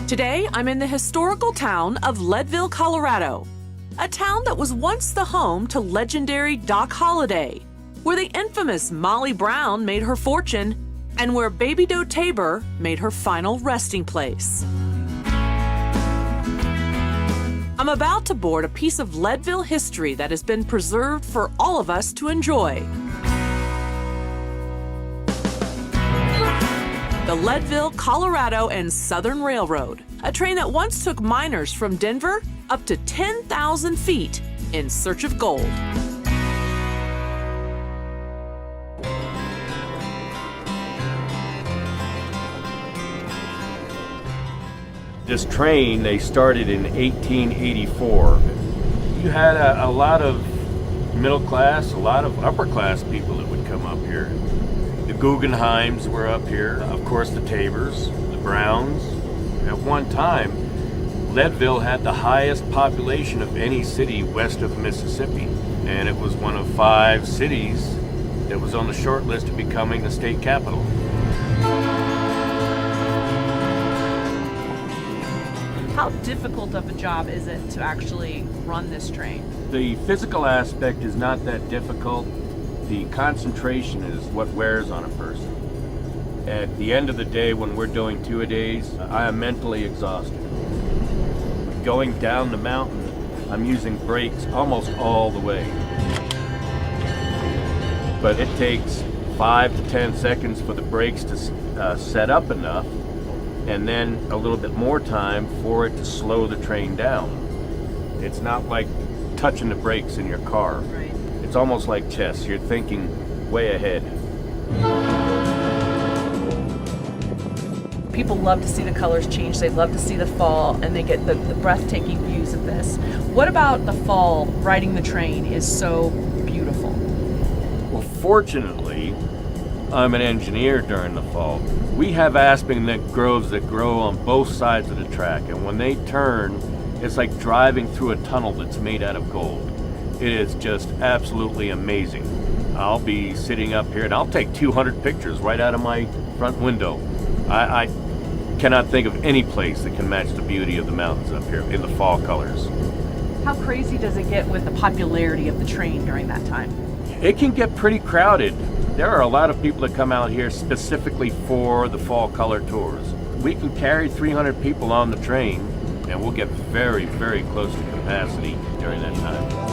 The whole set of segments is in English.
Today, I'm in the historical town of Leadville, Colorado, a town that was once the home to legendary Doc Holliday, where the infamous Molly Brown made her fortune, and where Baby Doe Tabor made her final resting place. I'm about to board a piece of Leadville history that has been preserved for all of us to enjoy. The Leadville, Colorado and Southern Railroad, a train that once took miners from Denver up to 10,000 feet in search of gold. This train, they started in 1884. You had a lot of middle class, a lot of upper class people that would come up here. The Guggenheims were up here, of course the Tabors, the Browns. At one time, Leadville had the highest population of any city west of Mississippi, and it was one of 5 cities that was on the short list of becoming the state capital. How difficult of a job is it to actually run this train? The physical aspect is not that difficult. The concentration is what wears on a person. At the end of the day, when we're doing 2-a-days, I am mentally exhausted. Going down the mountain, I'm using brakes almost all the way. But it takes 5 to 10 seconds for the brakes to set up enough, and then a little bit more time for it to slow the train down. It's not like touching the brakes in your car. Right. It's almost like chess. You're thinking way ahead. People love to see the colors change, they love to see the fall, and they get the breathtaking views of this. What about the fall, riding the train, is so beautiful? Well, fortunately, I'm an engineer during the fall. We have aspen groves that grow on both sides of the track, and when they turn, it's like driving through a tunnel that's made out of gold. It is just absolutely amazing. I'll be sitting up here and I'll take 200 pictures right out of my front window. I cannot think of any place that can match the beauty of the mountains up here in the fall colors. How crazy does it get with the popularity of the train during that time? It can get pretty crowded. There are a lot of people that come out here specifically for the fall color tours. We can carry 300 people on the train, and we'll get very, very close to capacity during that time.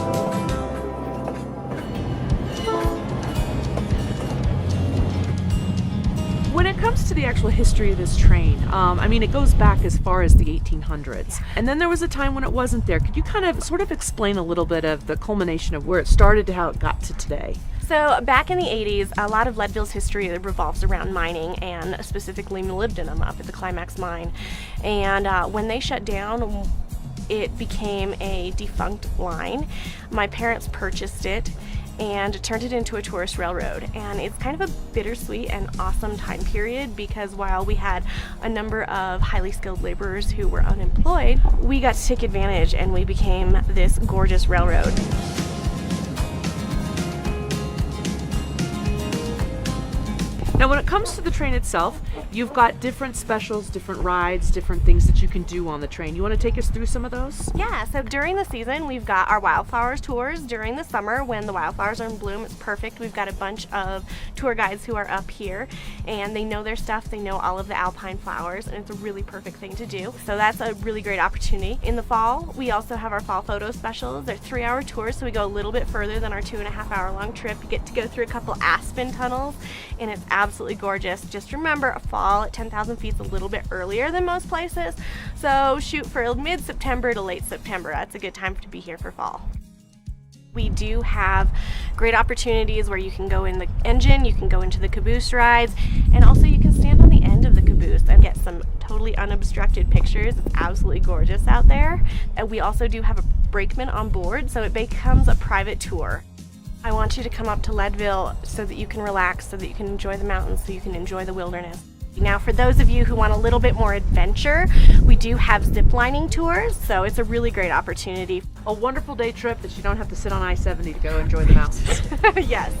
When it comes to the actual history of this train, I mean, it goes back as far as the 1800s. And then there was a time when it wasn't there. Could you kind of sort of explain a little bit of the culmination of where it started to how it got to today? So back in the 80s, a lot of Leadville's history revolves around mining, and specifically molybdenum up at the Climax mine. And when they shut down, it became a defunct line. My parents purchased it and turned it into a tourist railroad, and it's kind of a bittersweet and awesome time period, because while we had a number of highly skilled laborers who were unemployed, we got to take advantage and we became this gorgeous railroad. Now, when it comes to the train itself, you've got different specials, different rides, different things that you can do on the train. You want to take us through some of those? Yeah, so during the season, we've got our wildflowers tours. During the summer, when the wildflowers are in bloom, it's perfect. We've got a bunch of tour guides who are up here, and they know their stuff. They know all of the alpine flowers, and it's a really perfect thing to do. So that's a really great opportunity. In the fall, we also have our fall photo specials. They're 3-hour tours, so we go a little bit further than our 2.5-hour-long trip. You get to go through a couple aspen tunnels, and it's absolutely gorgeous. Just remember, fall at 10,000 feet is a little bit earlier than most places, so shoot for mid-September to late September. That's a good time to be here for fall. We do have great opportunities where you can go in the engine, you can go into the caboose rides, and also you can stand on the end of the caboose and get some totally unobstructed pictures. It's absolutely gorgeous out there. And we also do have a brakeman on board, so it becomes a private tour. I want you to come up to Leadville so that you can relax, so that you can enjoy the mountains, so you can enjoy the wilderness. Now, for those of you who want a little bit more adventure, we do have zip lining tours, so it's a really great opportunity. A wonderful day trip that you don't have to sit on I-70 to go enjoy the mountains. Yes.